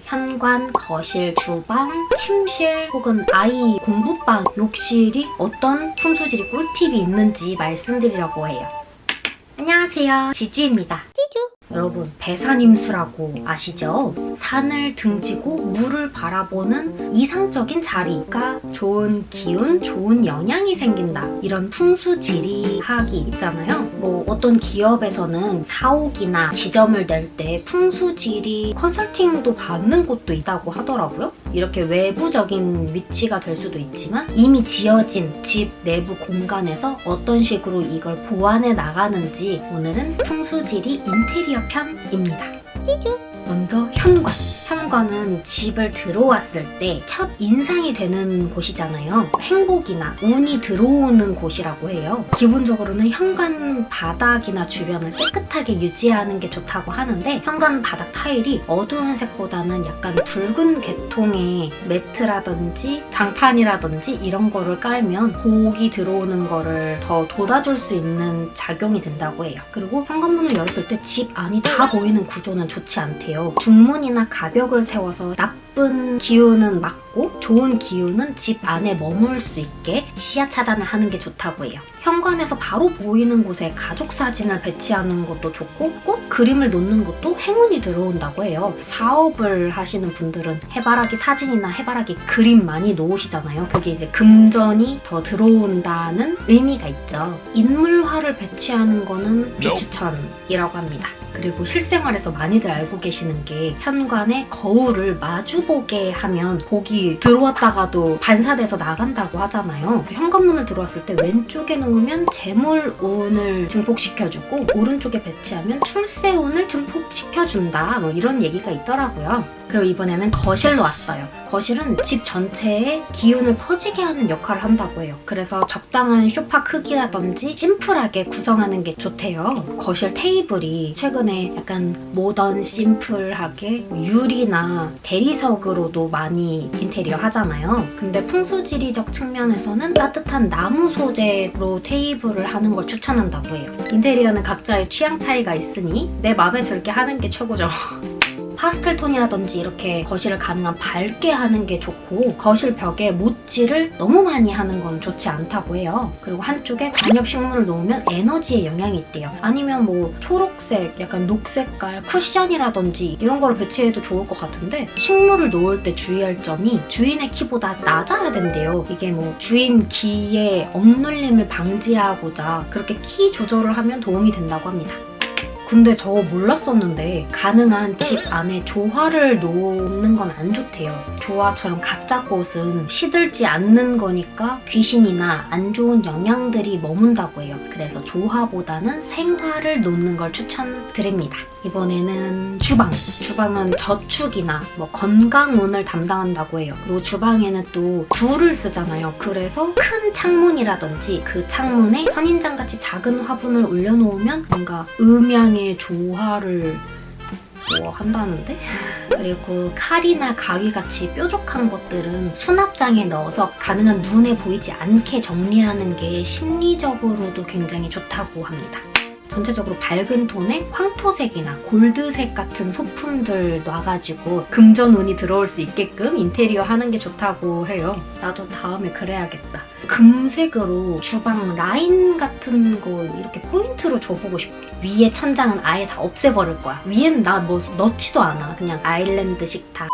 현관, 거실, 주방, 침실 혹은 아이 공부방, 욕실이 어떤 풍수지리 꿀팁이 있는지 말씀드리려고 해요. 안녕하세요, 지주입니다. 여러분, 배산임수라고 아시죠? 산을 등지고 물을 바라보는 이상적인 자리가 좋은 기운, 좋은 영향이 생긴다. 이런 풍수지리학이 있잖아요. 뭐 어떤 기업에서는 사옥이나 지점을 낼 때 풍수지리 컨설팅도 받는 곳도 있다고 하더라고요. 이렇게 외부적인 위치가 될 수도 있지만 이미 지어진 집 내부 공간에서 어떤 식으로 이걸 보완해 나가는지 오늘은 풍수지리 인테리어 편입니다. 찌주! 먼저 현관. 현관은 집을 들어왔을 때 첫 인상이 되는 곳이잖아요. 행복이나 운이 들어오는 곳이라고 해요. 기본적으로는 현관 바닥이나 주변을 깨끗하게 유지하는 게 좋다고 하는데 현관 바닥 타일이 어두운 색보다는 약간 붉은 계통의 매트라든지 장판이라든지 이런 거를 깔면 복이 들어오는 거를 더 돋아줄 수 있는 작용이 된다고 해요. 그리고 현관문을 열었을 때 집 안이 다 보이는 구조는 좋지 않대요. 중문이나 가벽을 세워서 나쁜 기운은 막고 좋은 기운은 집 안에 머물 수 있게 시야 차단을 하는 게 좋다고 해요. 현관에서 바로 보이는 곳에 가족 사진을 배치하는 것도 좋고 꽃 그림을 놓는 것도 행운이 들어온다고 해요. 사업을 하시는 분들은 해바라기 사진이나 해바라기 그림 많이 놓으시잖아요. 그게 이제 금전이 더 들어온다는 의미가 있죠. 인물화를 배치하는 거는 비추천이라고 합니다. 그리고 실생활에서 많이들 알고 계시는 게 현관에 거울을 마주보게 하면 복이 들어왔다가도 반사돼서 나간다고 하잖아요. 현관문을 들어왔을 때 왼쪽에 놓으면 재물운을 증폭시켜주고 오른쪽에 배치하면 출세운을 증폭시켜준다. 뭐 이런 얘기가 있더라고요. 그리고 이번에는 거실로 왔어요. 거실은 집 전체에 기운을 퍼지게 하는 역할을 한다고 해요. 그래서 적당한 소파 크기라든지 심플하게 구성하는 게 좋대요. 거실 테이블이 최근에 약간 모던 심플하게 유리나 대리석으로도 많이 인테리어 하잖아요. 근데 풍수지리적 측면에서는 따뜻한 나무 소재로 테이블을 하는 걸 추천한다고 해요. 인테리어는 각자의 취향 차이가 있으니 내 마음에 들게 하는 게 최고죠. 파스텔 톤이라든지 이렇게 거실을 가능한 밝게 하는 게 좋고 거실 벽에 못질을 너무 많이 하는 건 좋지 않다고 해요. 그리고 한쪽에 관엽식물을 놓으면 에너지에 영향이 있대요. 아니면 뭐 초록색, 약간 녹색깔 쿠션이라든지 이런 거를 배치해도 좋을 것 같은데 식물을 놓을 때 주의할 점이 주인의 키보다 낮아야 된대요. 이게 뭐 주인 기의 억눌림을 방지하고자 그렇게 키 조절을 하면 도움이 된다고 합니다. 근데 저 몰랐었는데 가능한 집 안에 조화를 놓는 건 안 좋대요. 조화처럼 가짜 꽃은 시들지 않는 거니까 귀신이나 안 좋은 영향들이 머문다고 해요. 그래서 조화보다는 생화를 놓는 걸 추천드립니다. 이번에는 주방. 주방은 저축이나 뭐 건강운을 담당한다고 해요. 그리고 주방에는 또 불을 쓰잖아요. 그래서 큰 창문이라든지 그 창문에 선인장같이 작은 화분을 올려놓으면 뭔가 음양의 조화를 한다는데? 그리고 칼이나 가위같이 뾰족한 것들은 수납장에 넣어서 가능한 눈에 보이지 않게 정리하는 게 심리적으로도 굉장히 좋다고 합니다. 전체적으로 밝은 톤의 황토색이나 골드색 같은 소품들 놔가지고 금전운이 들어올 수 있게끔 인테리어 하는 게 좋다고 해요. 나도 다음에 그래야겠다. 금색으로 주방 라인 같은 거 이렇게 포인트로 줘보고 싶어. 위에 천장은 아예 다 없애버릴 거야. 위에는 나 뭐 넣지도 않아. 그냥 아일랜드식 다.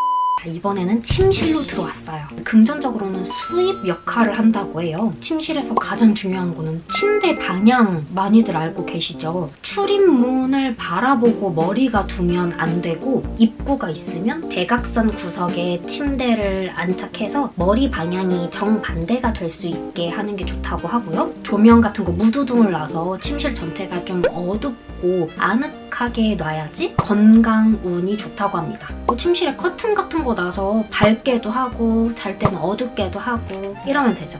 이번에는 침실로 들어왔어요. 금전적으로는 수입 역할을 한다고 해요. 침실에서 가장 중요한 거는 침대 방향 많이들 알고 계시죠? 출입문을 바라보고 머리가 두면 안 되고 입구가 있으면 대각선 구석에 침대를 안착해서 머리 방향이 정반대가 될 수 있게 하는 게 좋다고 하고요. 조명 같은 거 무드등을 놔서 침실 전체가 좀 어둡고 아늑하게 놔야지 건강운이 좋다고 합니다. 침실에 커튼 같은 거 놔서 밝게도 하고 잘 때는 어둡게도 하고 이러면 되죠.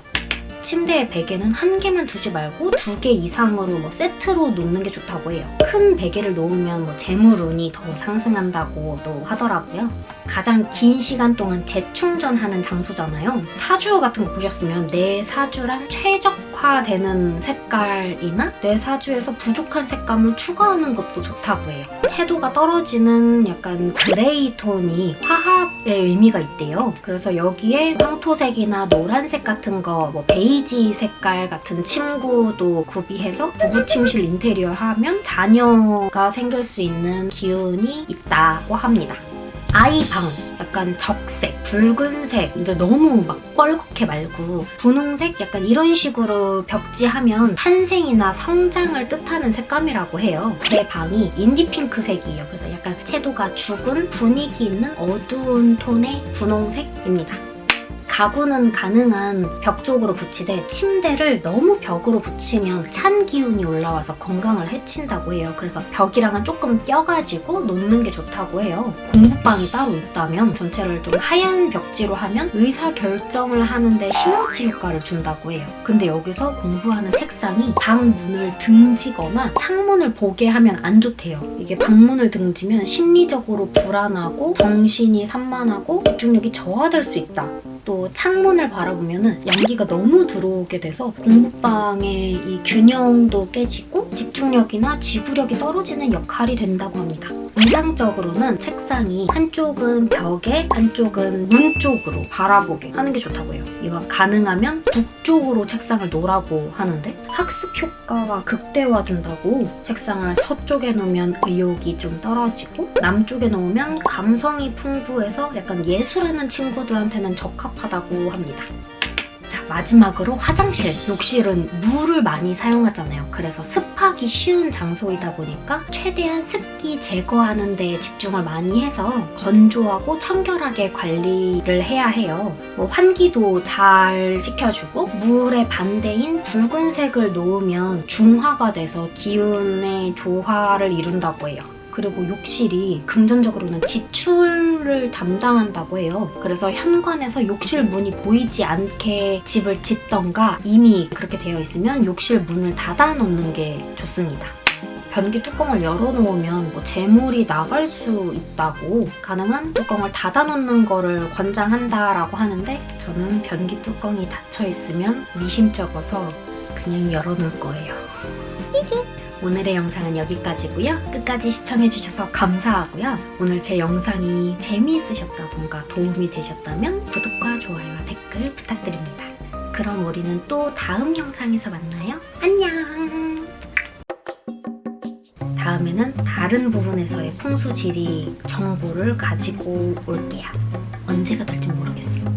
침대의 베개는 한 개만 두지 말고 2개 이상으로 뭐 세트로 놓는 게 좋다고 해요. 큰 베개를 놓으면 뭐 재물운이 더 상승한다고도 하더라고요. 가장 긴 시간 동안 재충전하는 장소잖아요. 사주 같은 거 보셨으면 내 사주랑 최적화 저하되는 색깔이나 뇌사주에서 부족한 색감을 추가하는 것도 좋다고 해요. 채도가 떨어지는 약간 그레이 톤이 화합의 의미가 있대요. 그래서 여기에 황토색이나 노란색 같은 거, 뭐 베이지 색깔 같은 침구도 구비해서 부부 침실 인테리어 하면 자녀가 생길 수 있는 기운이 있다고 합니다. 아이 방, 약간 적색, 붉은색, 근데 너무 막 뻘겋게 말고 분홍색? 약간 이런 식으로 벽지하면 탄생이나 성장을 뜻하는 색감이라고 해요. 제 방이 인디 핑크색이에요. 그래서 약간 채도가 죽은 분위기 있는 어두운 톤의 분홍색입니다. 가구는 가능한 벽 쪽으로 붙이되 침대를 너무 벽으로 붙이면 찬 기운이 올라와서 건강을 해친다고 해요. 그래서 벽이랑은 조금 껴가지고 놓는 게 좋다고 해요. 공부방이 따로 있다면 전체를 좀 하얀 벽지로 하면 의사결정을 하는데 시너지 효과를 준다고 해요. 근데 여기서 공부하는 책상이 방 문을 등지거나 창문을 보게 하면 안 좋대요. 이게 방문을 등지면 심리적으로 불안하고 정신이 산만하고 집중력이 저하될 수 있다. 또 창문을 바라보면 연기가 너무 들어오게 돼서 공부방의 이 균형도 깨지고 집중력이나 지구력이 떨어지는 역할이 된다고 합니다. 이상적으로는 책상이 한쪽은 벽에 한쪽은 문 쪽으로 바라보게 하는 게 좋다고 해요. 이건 가능하면 북쪽으로 책상을 놓으라고 하는데 학습 효과가 극대화된다고. 책상을 서쪽에 놓으면 의욕이 좀 떨어지고 남쪽에 놓으면 감성이 풍부해서 약간 예술하는 친구들한테는 적합하다고 합니다. 마지막으로 화장실, 욕실은 물을 많이 사용하잖아요. 그래서 습하기 쉬운 장소이다 보니까 최대한 습기 제거하는 데 집중을 많이 해서 건조하고 청결하게 관리를 해야 해요. 뭐 환기도 잘 시켜주고 물의 반대인 붉은색을 놓으면 중화가 돼서 기운의 조화를 이룬다고 해요. 그리고 욕실이 금전적으로는 지출을 담당한다고 해요. 그래서 현관에서 욕실 문이 보이지 않게 집을 짓던가 이미 그렇게 되어 있으면 욕실 문을 닫아 놓는 게 좋습니다. 변기 뚜껑을 열어놓으면 뭐 재물이 나갈 수 있다고 가능한 뚜껑을 닫아놓는 거를 권장한다라고 하는데 저는 변기 뚜껑이 닫혀 있으면 미심쩍어서 그냥 열어놓을 거예요. 찌찌! 오늘의 영상은 여기까지고요. 끝까지 시청해주셔서 감사하고요. 오늘 제 영상이 재미있으셨다던가 도움이 되셨다면 구독과 좋아요와 댓글 부탁드립니다. 그럼 우리는 또 다음 영상에서 만나요. 안녕! 다음에는 다른 부분에서의 풍수지리 정보를 가지고 올게요. 언제가 될지 모르겠어.